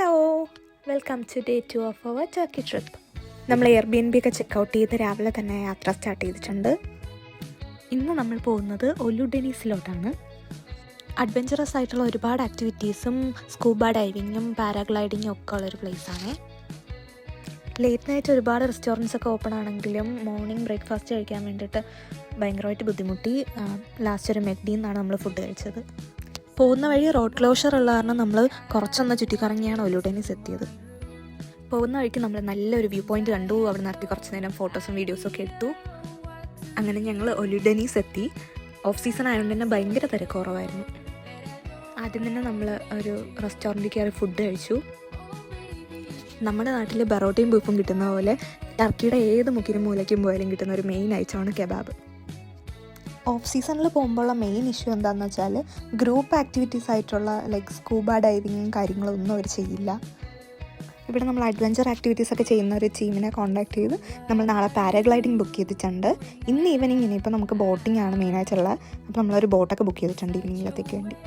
Hello, welcome to day 2 of our Turkey trip. നമ്മൾ Airbnb ഒക്കെ checkout ചെയ്ത് രാവിലെ തന്നെ യാത്ര സ്റ്റാർട്ട് ചെയ്തിട്ടുണ്ട്. ഇന്ന് നമ്മൾ പോകുന്നത് ഒലു ഡെനീസിലോട്ടാണ്. അഡ്വഞ്ചറസ് ആയിട്ടുള്ള ഒരുപാട് ആക്ടിവിറ്റീസും സ്കൂബ ഡൈവിങ്ങും പാരാഗ്ലൈഡിങ്ങും ഒക്കെ ഉള്ളൊരു പ്ലേസാണ്. ലേറ്റ് നൈറ്റ് ഒരുപാട് റെസ്റ്റോറൻറ്റ്സ് ഒക്കെ ഓപ്പൺ ആണെങ്കിലും മോർണിംഗ് ബ്രേക്ക്ഫാസ്റ്റ് കഴിക്കാൻ വേണ്ടിയിട്ട് ഭയങ്കരമായിട്ട് ബുദ്ധിമുട്ടി. ലാസ്റ്റ് ഒരു മെക്ഡിയിൽ നിന്നാണ് നമ്മൾ ഫുഡ് കഴിച്ചത്. പോകുന്ന വഴി റോഡ് ക്ലോഷർ ഉള്ള കാരണം നമ്മൾ കുറച്ചൊന്ന് ചുറ്റിക്കറങ്ങിയാണ് ഒലു ഡെനീസ് എത്തിയത്. പോകുന്ന വഴിക്ക് നമ്മൾ നല്ലൊരു വ്യൂ പോയിന്റ് കണ്ടു. അവിടെ നിർത്തി കുറച്ച് നേരം ഫോട്ടോസും വീഡിയോസും ഒക്കെ എടുത്തു. അങ്ങനെ ഞങ്ങൾ ഒലു ഡെനീസ് എത്തി. ഓഫ് സീസൺ ആയതുകൊണ്ട് തന്നെ ഭയങ്കര തിരക്ക് കുറവായിരുന്നു. ആദ്യം തന്നെ നമ്മൾ ഒരു റെസ്റ്റോറൻറ്റിൽ കയറി ഫുഡ് കഴിച്ചു. നമ്മുടെ നാട്ടിൽ ബറോട്ടയും ബീഫും കിട്ടുന്ന പോലെ ടർക്കിയുടെ ഏത് മുക്കിനും മൂലയ്ക്കും പോയാലും കിട്ടുന്ന ഒരു മെയിൻ ഐറ്റമാണ് കെബാബ്. ഓഫ് സീസണിൽ പോകുമ്പോഴുള്ള മെയിൻ ഇഷ്യൂ എന്താണെന്ന് വെച്ചാൽ ഗ്രൂപ്പ് ആക്ടിവിറ്റീസ് ആയിട്ടുള്ള ലൈക്ക് സ്കൂബ ഡൈവിങ്ങും കാര്യങ്ങളൊന്നും അവർ ചെയ്യില്ല. ഇവിടെ നമ്മൾ അഡ്വഞ്ചർ ആക്ടിവിറ്റീസ് ഒക്കെ ചെയ്യുന്ന ഒരു ടീമിനെ കോൺടാക്ട് ചെയ്ത് നമ്മൾ നാളെ പാരാഗ്ലൈഡിങ് ബുക്ക് ചെയ്തിട്ടുണ്ട്. ഇന്ന് ഈവനിങ് ഇനിയിപ്പോൾ നമുക്ക് ബോട്ടിംഗ് ആണ് മെയിനായിട്ടുള്ളത്. അപ്പോൾ നമ്മളൊരു ബോട്ടൊക്കെ ബുക്ക് ചെയ്തിട്ടുണ്ട് ഈവനിങ്ങിലത്തേക്ക് വേണ്ടി.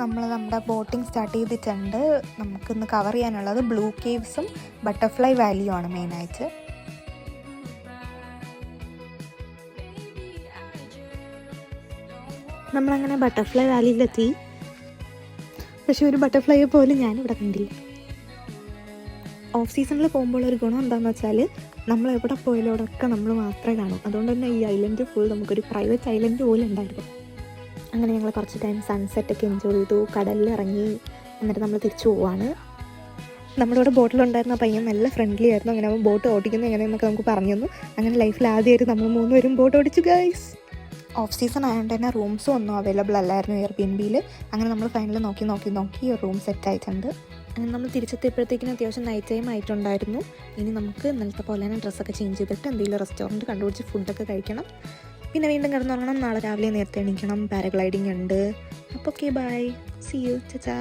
നമ്മൾ നമ്മുടെ ബോട്ടിംഗ് സ്റ്റാർട്ട് ചെയ്തിട്ടുണ്ട്. നമുക്കിന്ന് കവർ ചെയ്യാനുള്ളത് ബ്ലൂ കേവ്സും ബട്ടർഫ്ലൈ വാലിയും ആണ് മെയിനായിട്ട്. നമ്മളങ്ങനെ ബട്ടർഫ്ലൈ വാലിയിലെത്തി. പക്ഷെ ഒരു ബട്ടർഫ്ലൈയെ പോലും ഞാനിവിടെ കണ്ടില്ല. ഓഫ് സീസണിൽ പോകുമ്പോൾ ഒരു ഗുണം എന്താണെന്ന് വെച്ചാൽ നമ്മൾ എവിടെ പോയാലോടൊക്കെ നമ്മൾ മാത്രമേ കാണൂ. അതുകൊണ്ട് തന്നെ ഈ ഐലൻഡ് ഫുൾ നമുക്കൊരു പ്രൈവറ്റ് ഐലൻഡ് പോലെ ഉണ്ടായിരുന്നു. അങ്ങനെ ഞങ്ങൾ കുറച്ച് ടൈം സൺസെറ്റൊക്കെ എൻജോയ് ചെയ്തു, കടലിൽ ഇറങ്ങി. എന്നിട്ട് നമ്മൾ തിരിച്ചു പോവാണ്. നമ്മുടെ കൂടെ ബോട്ടിലുണ്ടായിരുന്ന പയ്യൻ നല്ല ഫ്രണ്ട്ലി ആയിരുന്നു. അങ്ങനെ അവൻ ബോട്ട് ഓടിക്കുന്നത് എങ്ങനെയെന്നൊക്കെ നമുക്ക് പറഞ്ഞു തന്നു. അങ്ങനെ ലൈഫിൽ ആദ്യമായിട്ട് നമ്മൾ 3 പേരും ബോട്ട് ഓടിച്ചു ഗൈസ്. ഓഫ് സീസൺ ആയതുകൊണ്ട് തന്നെ റൂംസും ഒന്നും അവൈലബിൾ അല്ലായിരുന്നു എയർബിഎൻബിയിൽ. അങ്ങനെ നമ്മൾ ഫൈനൽ നോക്കി റൂം സെറ്റ് ആയിട്ടുണ്ട്. അങ്ങനെ നമ്മൾ തിരിച്ചെത്തിയപ്പോഴത്തേക്കിനും അത്യാവശ്യം നൈറ്റ് ടൈം ആയിട്ടുണ്ടായിരുന്നു. ഇനി നമുക്ക് ഇന്നലത്തെ പോലെ തന്നെ ഡ്രസ്സൊക്കെ ചേഞ്ച് ചെയ്തിട്ട് എന്തെങ്കിലും റെസ്റ്റോറൻറ്റ് കണ്ടുപിടിച്ച് ഫുഡൊക്കെ കഴിക്കണം. പിന്നെ വീണ്ടും കിടന്നുറങ്ങണം. നാളെ രാവിലെ നേരത്തെ എണീക്കണം. പാരാഗ്ലൈഡിങ് ഉണ്ട്. അപ്പോൾ ഓക്കെ, ബൈ, സീ യു, ചാ.